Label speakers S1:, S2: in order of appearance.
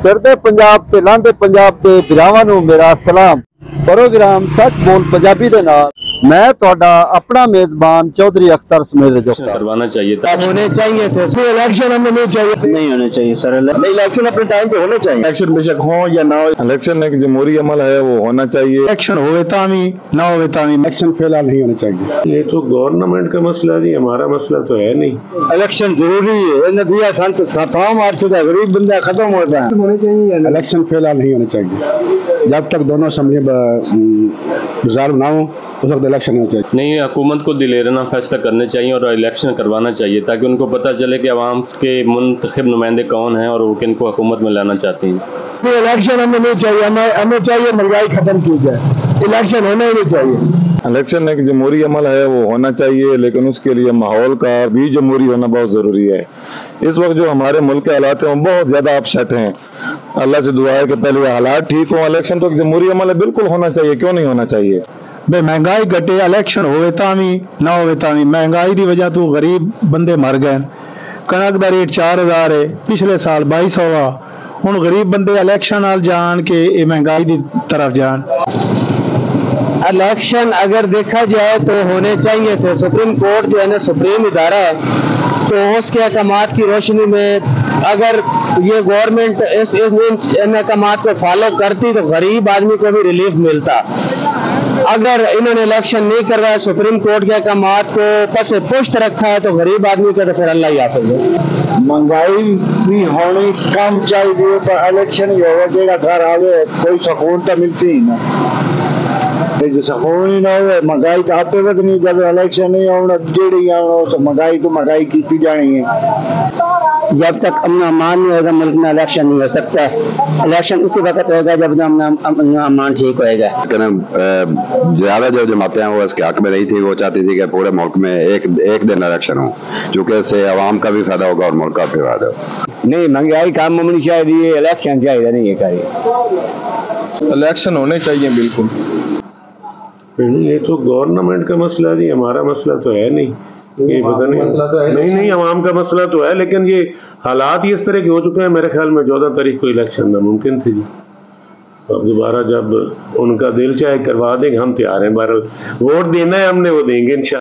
S1: ਚੜ੍ਹਦੇ ਪੰਜਾਬ ਤੇ ਲਹਿੰਦੇ ਪੰਜਾਬ ਦੇ ਵੀਰਾਵਾਂ ਨੂੰ ਮੇਰਾ ਸਲਾਮ। ਪ੍ਰੋਗਰਾਮ ਸੱਚ ਬੋਲ ਪੰਜਾਬੀ ਦੇ ਨਾਲ मैं ਤੁਹਾਡਾ अपना मेजबान चौधरी अख्तर सुमेल जोख्ता।
S2: करवाना चाहिए था,
S3: होने चाहिए थे। इलेक्शन हमें नहीं चाहिए, नहीं होने चाहिए सर। इलेक्शन अपने टाइम पे होने चाहिए। इलेक्शन बेशक हो या ना हो, इलेक्शन एक जमहूरी अमल है, वो होना चाहिए। इलेक्शन होवे तामी ना होवे तामी, इलेक्शन फिलहाल नहीं होने चाहिए।
S4: ये तो गवर्नमेंट का मसला है, हमारा मसला तो है नहीं।
S3: इलेक्शन जरूरी है, नदिया संत सफाओ मार चुका, गरीब बंदा खत्म होता है। होने चाहिए, इलेक्शन फिलहाल नहीं होने चाहिए। जब तक दोनों असम्बली रिजॉल्व ना हो उस वक्त इलेक्शन होना चाहिए।
S2: नहीं, हुकूमत को दिलेरना फैसला करने चाहिए और इलेक्शन करवाना चाहिए ताकि उनको पता चले कि अवाम के मुंतखब नुमाइंदे कौन हैं और वो किनको हुकूमत में लाना चाहते हैं।
S3: इलेक्शन हमें नहीं चाहिए, हमें चाहिए महंगाई खत्म की जाए, इलेक्शन होना ही नहीं चाहिए।
S5: इलेक्शन एक जमहूरी अमल है, वो होना चाहिए, लेकिन उसके लिए माहौल का भी जमहूरी होना बहुत ज़रूरी है। इस वक्त जो हमारे मुल्क के हालात हैं वो बहुत ज़्यादा अपसेट हैं। अल्लाह से दुआ है कि पहले हालात ठीक हों। इलेक्शन तो एक जमहूरी अमल है, बिल्कुल होना चाहिए, क्यों नहीं होना चाहिए।
S3: बे महंगाई घटे, इलेक्शन होवे तामी ना होवे तामी, महंगाई की वजह तो गरीब बंदे मर गए। कणक का रेट 4000 है, पिछले साल 2200 आ। हुण गरीब बंदे इलेक्शन नाल जान के ये महंगाई की तरफ जान। इलेक्शन अगर देखा जाए तो होने चाहिए थे। सुप्रीम कोर्ट जो है ना सुप्रीम इदारा है, तो उसके अहकामात की रोशनी में अगर ये गवर्नमेंट इन अहकामात को फॉलो करती तो गरीब आदमी को भी रिलीफ मिलता। अगर इन्होंने इलेक्शन नहीं करवाया, सुप्रीम कोर्ट के अहकामात को पस पुष्ट रखा है, तो गरीब आदमी को तो फिर अल्लाह ही हाफिज़ है। महंगाई भी होनी कम चाहिए, पर इलेक्शन ही होगा जेड़ा घर आवे कोई सुकून तो मिलती ही ना। जो सुकून ही ना हो, महंगाई तो आपे वक्त नहीं, जब इलेक्शन नहीं होना जेड़ी आना महंगाई तो महंगाई की जानी है। जब तक अमन अमान नहीं होगा मुल्क में इलेक्शन नहीं हो सकता। इलेक्शन उसी वक्त होगा जब अमन अमान ठीक होएगा।
S6: ज्यादा जो जमातें हैं वो इसके हक में नहीं थी, वो चाहती थी कि पूरे मुल्क में एक दिन इलेक्शन हो, क्योंकि इससे अवाम का भी फायदा होगा और मुल्क का भी फायदा होगा।
S3: नहीं, महंगाई काम होनी चाहिए, इलेक्शन चाहिए नहीं है।
S5: इलेक्शन होने चाहिए बिल्कुल।
S4: ये तो गवर्नमेंट का मसला है, हमारा मसला तो है नहीं। ये पता नहीं, मसला तो है नहीं, अवाम का मसला तो है, लेकिन ये हालात ही इस तरह के हो चुके हैं। मेरे ख्याल में 14 तारीख को इलेक्शन नामुमकिन थी जी। अब दोबारा जब उनका दिल चाहे करवा देंगे, हम तैयार हैं। वोट देना है हमने, वो देंगे इंशाल्लाह।